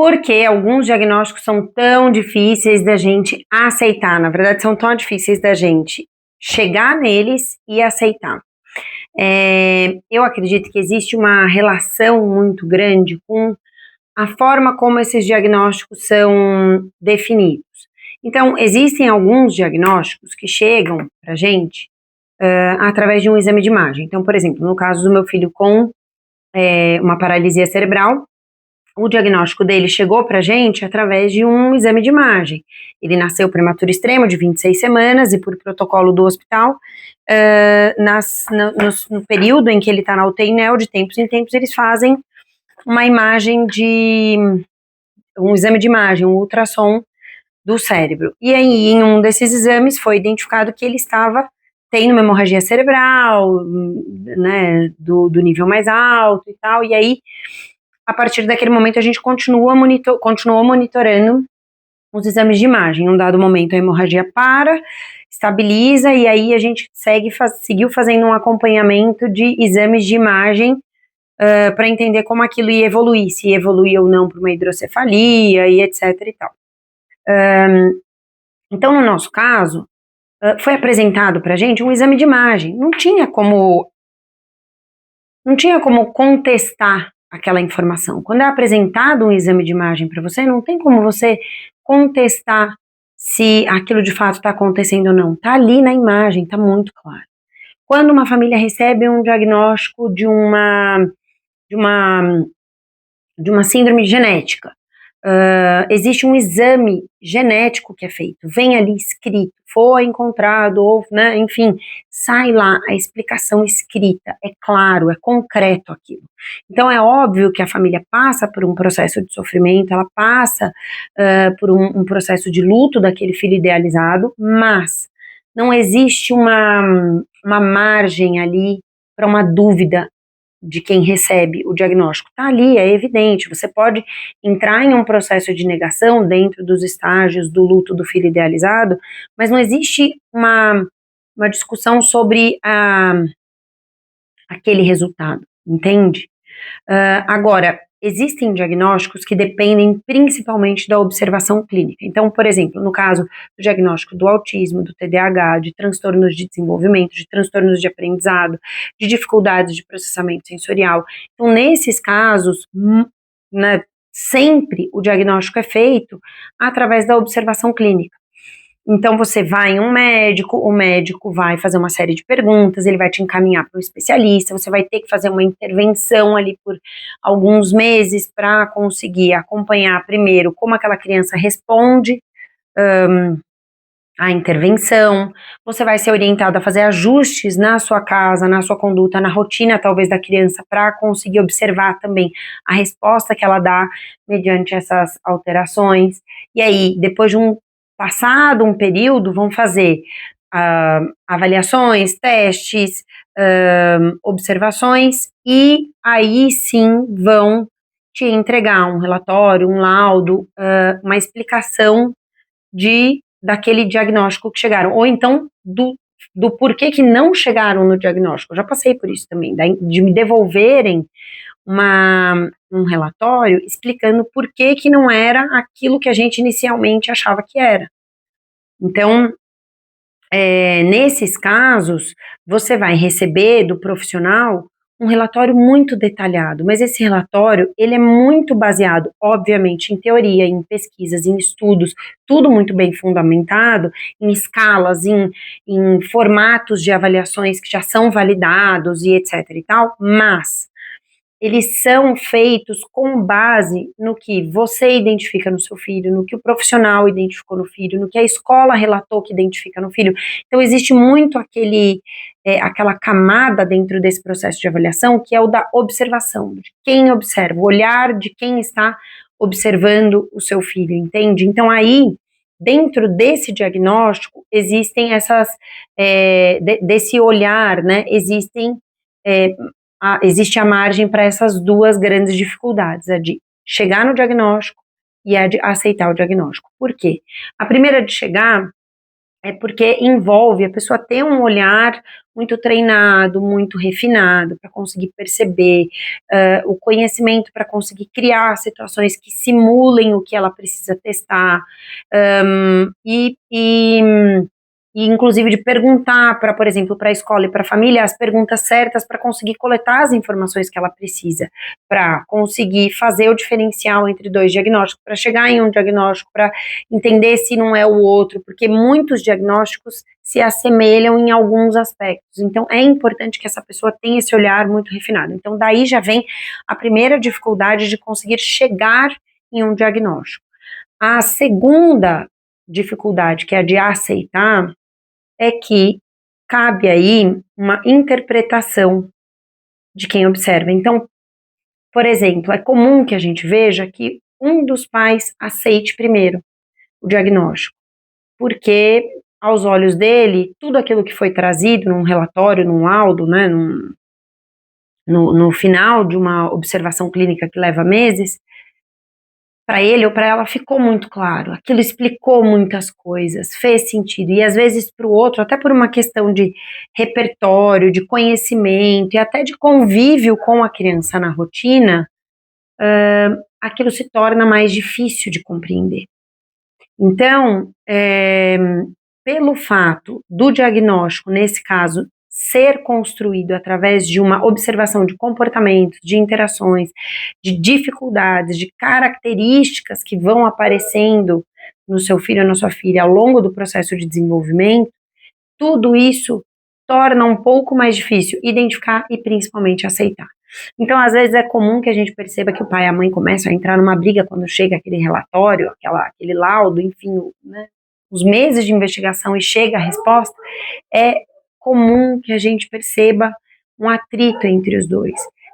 Porque alguns diagnósticos são tão difíceis da gente aceitar, na verdade são tão difíceis da gente chegar neles e aceitar. Eu acredito que existe uma relação muito grande com a forma como esses diagnósticos são definidos. Então, existem alguns diagnósticos que chegam para a gente através de um exame de imagem. Então, por exemplo, no caso do meu filho com uma paralisia cerebral, o diagnóstico dele chegou para a gente através de um exame de imagem. Ele nasceu prematuro extremo, de 26 semanas, e por protocolo do hospital, no período em que ele está na UTI NEL, de tempos em tempos, eles fazem uma imagem um exame de imagem, um ultrassom do cérebro. E aí, em um desses exames, foi identificado que ele estava tendo uma hemorragia cerebral, né, do nível mais alto e tal, e aí, a partir daquele momento, a gente continuou monitorando os exames de imagem. Em um dado momento, a hemorragia estabiliza, e aí a gente seguiu fazendo um acompanhamento de exames de imagem para entender como aquilo ia evoluir, se evoluía ou não para uma hidrocefalia e etc e tal. Então, no nosso caso, foi apresentado para a gente um exame de imagem. Não tinha como contestar aquela informação. Quando é apresentado um exame de imagem para você, não tem como você contestar se aquilo de fato está acontecendo ou não. Está ali na imagem, está muito claro. Quando uma família recebe um diagnóstico de uma síndrome genética, existe um exame genético que é feito, vem ali escrito, foi encontrado, ou, né, enfim, sai lá a explicação escrita, é claro, é concreto aquilo. Então é óbvio que a família passa por um processo de sofrimento, ela passa por um processo de luto daquele filho idealizado, mas não existe uma margem ali para uma dúvida de quem recebe o diagnóstico. Está ali, é evidente, você pode entrar em um processo de negação dentro dos estágios do luto do filho idealizado, mas não existe uma discussão sobre aquele resultado, entende? Agora, existem diagnósticos que dependem principalmente da observação clínica. Então, por exemplo, no caso do diagnóstico do autismo, do TDAH, de transtornos de desenvolvimento, de transtornos de aprendizado, de dificuldades de processamento sensorial. Então, nesses casos, né, sempre o diagnóstico é feito através da observação clínica. Então você vai em um médico, o médico vai fazer uma série de perguntas, ele vai te encaminhar para um especialista, você vai ter que fazer uma intervenção ali por alguns meses para conseguir acompanhar primeiro como aquela criança responde à intervenção, você vai ser orientado a fazer ajustes na sua casa, na sua conduta, na rotina talvez da criança, para conseguir observar também a resposta que ela dá mediante essas alterações. E aí, depois de passado um período, vão fazer avaliações, testes, observações, e aí sim vão te entregar um relatório, um laudo, uma explicação daquele diagnóstico que chegaram, ou então do porquê que não chegaram no diagnóstico. Eu já passei por isso também, de me devolverem um relatório explicando por que não era aquilo que a gente inicialmente achava que era. Então, nesses casos, você vai receber do profissional um relatório muito detalhado, mas esse relatório, ele é muito baseado, obviamente, em teoria, em pesquisas, em estudos, tudo muito bem fundamentado, em escalas, em formatos de avaliações que já são validados e etc e tal, mas eles são feitos com base no que você identifica no seu filho, no que o profissional identificou no filho, no que a escola relatou que identifica no filho. Então, existe muito aquela camada dentro desse processo de avaliação, que é o da observação, de quem observa, o olhar de quem está observando o seu filho, entende? Então, aí, dentro desse diagnóstico, existem desse olhar, né, existe a margem para essas duas grandes dificuldades, a de chegar no diagnóstico e a de aceitar o diagnóstico. Por quê? A primeira de chegar é porque envolve a pessoa ter um olhar muito treinado, muito refinado, para conseguir perceber o conhecimento, para conseguir criar situações que simulem o que ela precisa testar, e inclusive de perguntar para, por exemplo, para a escola e para a família as perguntas certas para conseguir coletar as informações que ela precisa, para conseguir fazer o diferencial entre dois diagnósticos, para chegar em um diagnóstico, para entender se não é o outro, porque muitos diagnósticos se assemelham em alguns aspectos. Então, é importante que essa pessoa tenha esse olhar muito refinado. Então, daí já vem a primeira dificuldade de conseguir chegar em um diagnóstico. A segunda dificuldade, que é a de aceitar, é que cabe aí uma interpretação de quem observa. Então, por exemplo, é comum que a gente veja que um dos pais aceite primeiro o diagnóstico, porque aos olhos dele, tudo aquilo que foi trazido num relatório, num laudo, né, no final de uma observação clínica que leva meses, para ele ou para ela ficou muito claro, aquilo explicou muitas coisas, fez sentido, e às vezes para o outro, até por uma questão de repertório, de conhecimento e até de convívio com a criança na rotina, aquilo se torna mais difícil de compreender. Então, pelo fato do diagnóstico, nesse caso, ser construído através de uma observação de comportamentos, de interações, de dificuldades, de características que vão aparecendo no seu filho ou na sua filha ao longo do processo de desenvolvimento, tudo isso torna um pouco mais difícil identificar e principalmente aceitar. Então, às vezes é comum que a gente perceba que o pai e a mãe começam a entrar numa briga quando chega aquele relatório, aquele laudo, enfim, né, os meses de investigação e chega a resposta, é comum que a gente perceba um atrito entre os dois,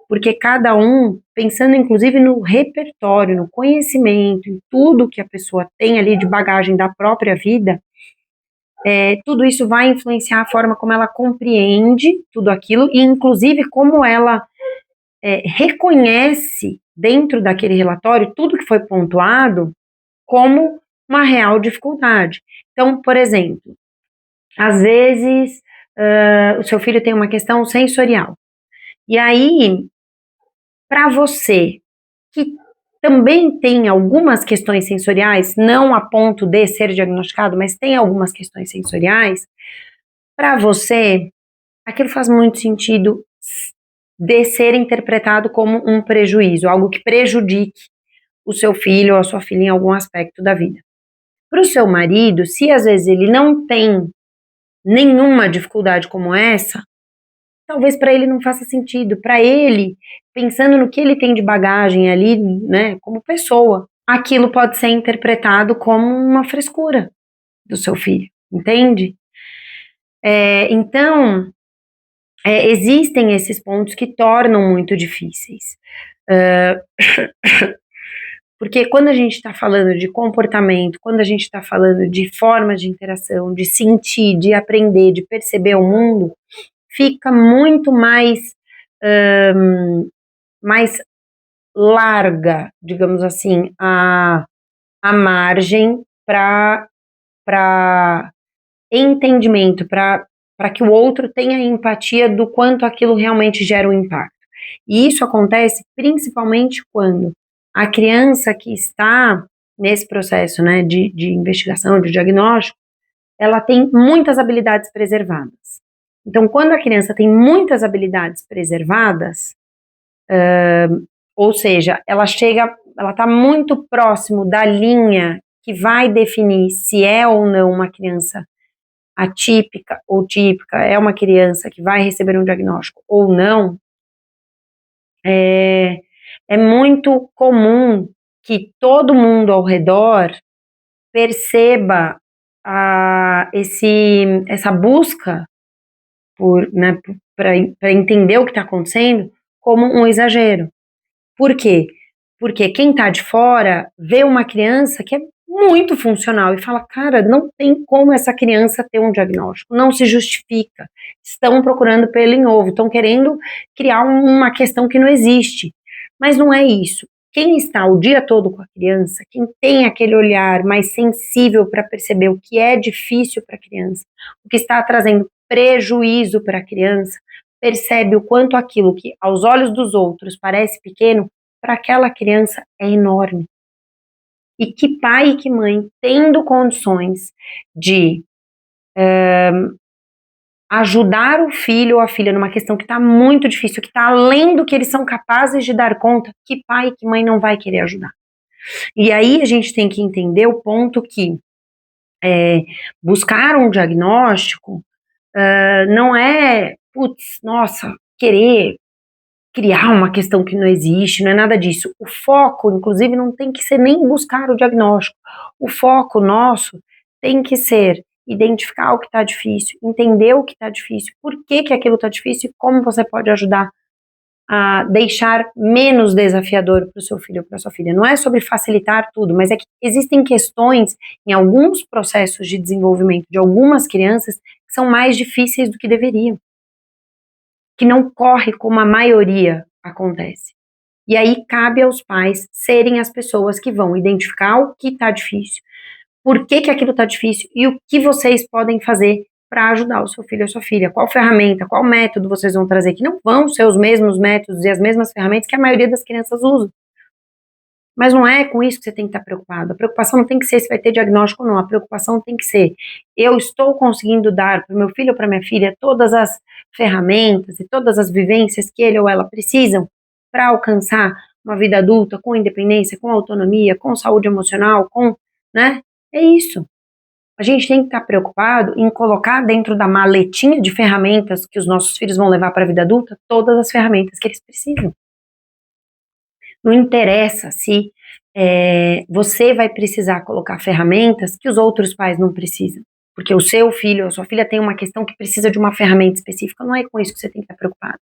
porque cada um, pensando inclusive no repertório, no conhecimento, em tudo que a pessoa tem ali de bagagem da própria vida, tudo isso vai influenciar a forma como ela compreende tudo aquilo e inclusive como ela reconhece dentro daquele relatório tudo que foi pontuado como uma real dificuldade. Então, por exemplo, às vezes o seu filho tem uma questão sensorial. E aí, para você, que também tem algumas questões sensoriais, não a ponto de ser diagnosticado, mas tem algumas questões sensoriais, para você, aquilo faz muito sentido de ser interpretado como um prejuízo, algo que prejudique o seu filho ou a sua filha em algum aspecto da vida. Para o seu marido, se às vezes ele não tem nenhuma dificuldade como essa, talvez para ele não faça sentido. Para ele, pensando no que ele tem de bagagem ali, né, como pessoa, aquilo pode ser interpretado como uma frescura do seu filho, entende? Então, existem esses pontos que tornam muito difíceis. Porque quando a gente está falando de comportamento, quando a gente está falando de formas de interação, de sentir, de aprender, de perceber o mundo, fica muito mais larga, digamos assim, a margem para entendimento, para que o outro tenha empatia do quanto aquilo realmente gera um impacto. E isso acontece principalmente quando a criança que está nesse processo, né, de investigação, de diagnóstico, ela tem muitas habilidades preservadas. Então, quando a criança tem muitas habilidades preservadas, ou seja, ela está muito próximo da linha que vai definir se é ou não uma criança atípica ou típica, é uma criança que vai receber um diagnóstico ou não, é muito comum que todo mundo ao redor perceba essa busca né, para entender o que está acontecendo como um exagero. Por quê? Porque quem está de fora vê uma criança que é muito funcional e fala, cara, não tem como essa criança ter um diagnóstico, não se justifica, estão procurando pelo em ovo, estão querendo criar uma questão que não existe, mas não é isso. quem está o dia todo com a criança, quem tem aquele olhar mais sensível para perceber o que é difícil para a criança, o que está trazendo prejuízo para a criança, percebe o quanto aquilo que aos olhos dos outros parece pequeno, para aquela criança é enorme. E que pai e que mãe, tendo condições de ajudar o filho ou a filha numa questão que está muito difícil, que está além do que eles são capazes de dar conta, que pai e que mãe não vai querer ajudar? E aí a gente tem que entender o ponto que buscar um diagnóstico não é, putz, nossa, querer criar uma questão que não existe, não é nada disso. O foco, inclusive, não tem que ser nem buscar o diagnóstico. O foco nosso tem que ser identificar o que está difícil, entender o que está difícil, por que aquilo está difícil e como você pode ajudar a deixar menos desafiador para o seu filho ou para a sua filha. Não é sobre facilitar tudo, mas é que existem questões em alguns processos de desenvolvimento de algumas crianças que são mais difíceis do que deveriam, que não corre como a maioria acontece. E aí cabe aos pais serem as pessoas que vão identificar o que está difícil, por que aquilo está difícil e o que vocês podem fazer para ajudar o seu filho ou a sua filha. Qual ferramenta, qual método vocês vão trazer, que não vão ser os mesmos métodos e as mesmas ferramentas que a maioria das crianças usa. Mas não é com isso que você tem que estar preocupado. A preocupação não tem que ser se vai ter diagnóstico ou não. A preocupação tem que ser: eu estou conseguindo dar para o meu filho ou para minha filha todas as ferramentas e todas as vivências que ele ou ela precisam para alcançar uma vida adulta com independência, com autonomia, com saúde emocional, né? É isso. A gente tem que estar preocupado em colocar dentro da maletinha de ferramentas que os nossos filhos vão levar para a vida adulta todas as ferramentas que eles precisam. Não interessa se você vai precisar colocar ferramentas que os outros pais não precisam, porque o seu filho ou sua filha tem uma questão que precisa de uma ferramenta específica. Não é com isso que você tem que estar preocupado.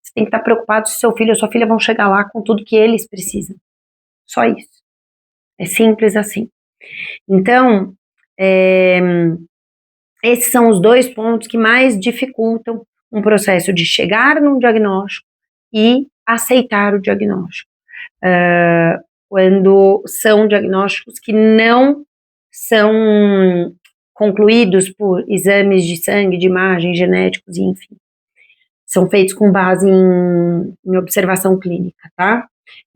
Você tem que estar preocupado se seu filho ou sua filha vão chegar lá com tudo que eles precisam. Só isso. É simples assim. Então, esses são os dois pontos que mais dificultam um processo de chegar num diagnóstico e aceitar o diagnóstico. Quando são diagnósticos que não são concluídos por exames de sangue, de imagem, genéticos, enfim. São feitos com base em observação clínica, tá?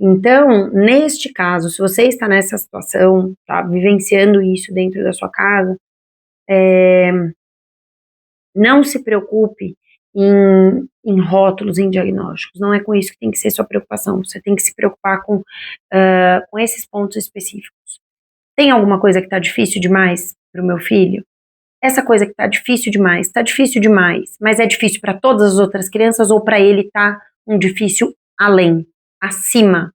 Então, neste caso, se você está nessa situação, tá vivenciando isso dentro da sua casa, não se preocupe em rótulos, em diagnósticos. Não é com isso que tem que ser sua preocupação. Você tem que se preocupar com esses pontos específicos. Tem alguma coisa que está difícil demais para o meu filho? Essa coisa que está difícil demais, mas é difícil para todas as outras crianças ou para ele tá um difícil além, acima,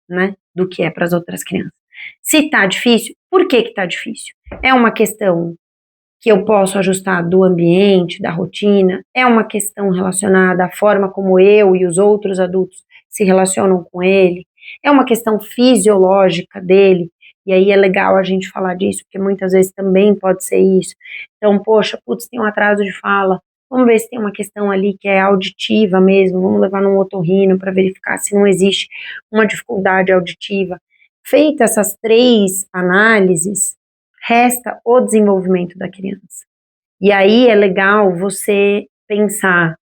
né, do que é para as outras crianças. Se está difícil, por que está difícil? É uma questão que eu posso ajustar do ambiente, da rotina, é uma questão relacionada à forma como eu e os outros adultos se relacionam com ele, é uma questão fisiológica dele, e aí é legal a gente falar disso, porque muitas vezes também pode ser isso. Então, poxa, putz, tem um atraso de fala, vamos ver se tem uma questão ali que é auditiva mesmo, vamos levar num otorrino para verificar se não existe uma dificuldade auditiva. Feitas essas 3 análises, resta o desenvolvimento da criança. E aí é legal você pensar,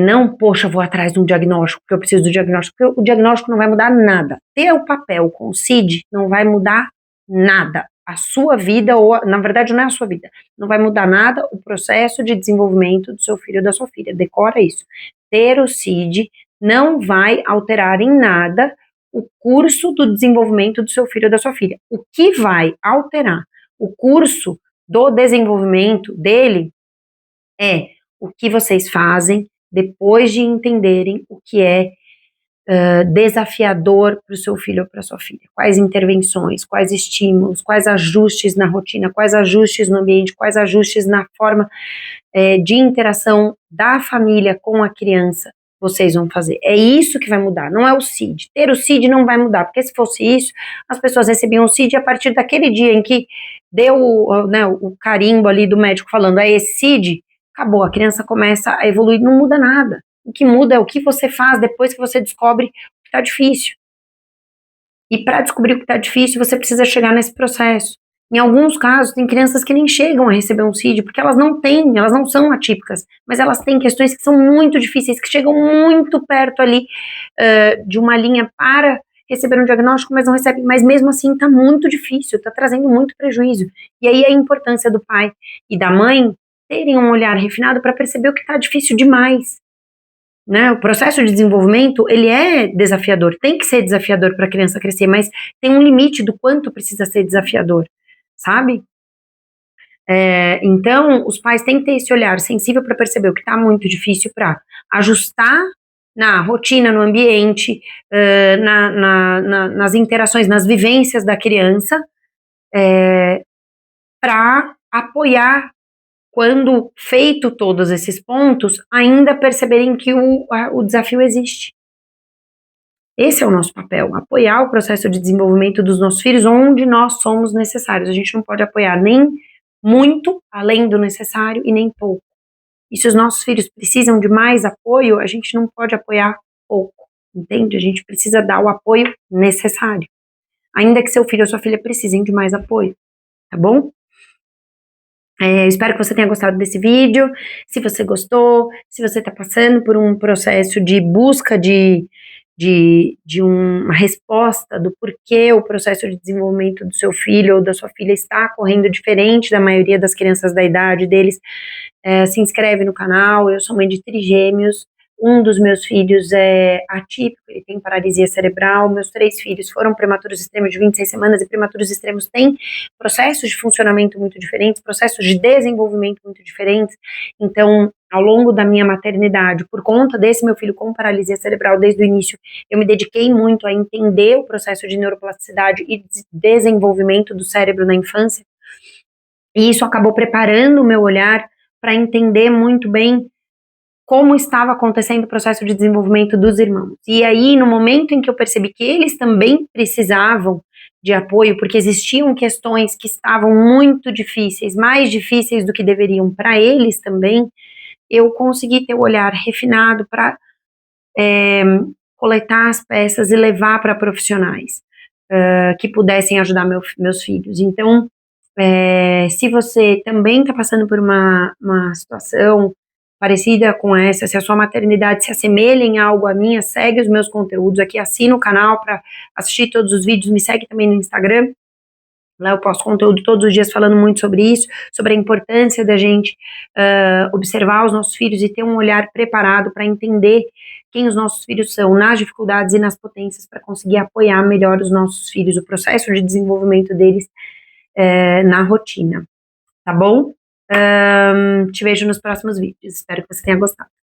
não, poxa, vou atrás de um diagnóstico, porque eu preciso do diagnóstico, porque o diagnóstico não vai mudar nada. Ter o papel com o CID não vai mudar nada. A sua vida, ou na verdade não é a sua vida, não vai mudar nada o processo de desenvolvimento do seu filho ou da sua filha. Decora isso. Ter o CID não vai alterar em nada o curso do desenvolvimento do seu filho ou da sua filha. O que vai alterar o curso do desenvolvimento dele é o que vocês fazem depois de entenderem o que é desafiador para o seu filho ou para a sua filha. Quais intervenções, quais estímulos, quais ajustes na rotina, quais ajustes no ambiente, quais ajustes na forma de interação da família com a criança vocês vão fazer. É isso que vai mudar, não é o CID. Ter o CID não vai mudar, porque se fosse isso, as pessoas recebiam o CID a partir daquele dia em que deu o carimbo ali do médico falando, é esse CID, acabou, a criança começa a evoluir, não muda nada. O que muda é o que você faz depois que você descobre o que tá difícil. E para descobrir o que tá difícil, você precisa chegar nesse processo. Em alguns casos, tem crianças que nem chegam a receber um CID, porque elas não são atípicas, mas elas têm questões que são muito difíceis, que chegam muito perto ali de uma linha para receber um diagnóstico, mas não recebem, mas mesmo assim está muito difícil, está trazendo muito prejuízo. E aí a importância do pai e da mãe terem um olhar refinado para perceber o que está difícil demais. Né? O processo de desenvolvimento, ele é desafiador, tem que ser desafiador para a criança crescer, mas tem um limite do quanto precisa ser desafiador, sabe? Então, os pais têm que ter esse olhar sensível para perceber o que está muito difícil para ajustar na rotina, no ambiente, nas interações, nas vivências da criança, para apoiar quando feito todos esses pontos, ainda perceberem que o desafio existe. Esse é o nosso papel, apoiar o processo de desenvolvimento dos nossos filhos onde nós somos necessários. A gente não pode apoiar nem muito além do necessário e nem pouco. E se os nossos filhos precisam de mais apoio, a gente não pode apoiar pouco, entende? A gente precisa dar o apoio necessário. Ainda que seu filho ou sua filha precisem de mais apoio, tá bom? Espero que você tenha gostado desse vídeo. Se você gostou, se você está passando por um processo de busca de uma resposta do porquê o processo de desenvolvimento do seu filho ou da sua filha está correndo diferente da maioria das crianças da idade deles, se inscreve no canal. Eu sou mãe de trigêmeos. Um dos meus filhos é atípico, ele tem paralisia cerebral. Meus 3 filhos foram prematuros extremos de 26 semanas, e prematuros extremos têm processos de funcionamento muito diferentes, processos de desenvolvimento muito diferentes. Então, ao longo da minha maternidade, por conta desse meu filho com paralisia cerebral desde o início, eu me dediquei muito a entender o processo de neuroplasticidade e desenvolvimento do cérebro na infância, e isso acabou preparando o meu olhar para entender muito bem como estava acontecendo o processo de desenvolvimento dos irmãos. E aí, no momento em que eu percebi que eles também precisavam de apoio, porque existiam questões que estavam muito difíceis, mais difíceis do que deveriam para eles também, eu consegui ter o olhar refinado para coletar as peças e levar para profissionais que pudessem ajudar meus filhos. Então, se você também está passando por uma situação parecida com essa, se a sua maternidade se assemelha em algo à minha, segue os meus conteúdos aqui, assina o canal para assistir todos os vídeos, me segue também no Instagram, lá eu posto conteúdo todos os dias falando muito sobre isso, sobre a importância da gente observar os nossos filhos e ter um olhar preparado para entender quem os nossos filhos são, nas dificuldades e nas potências, para conseguir apoiar melhor os nossos filhos, o processo de desenvolvimento deles na rotina, tá bom? Te vejo nos próximos vídeos, espero que você tenha gostado.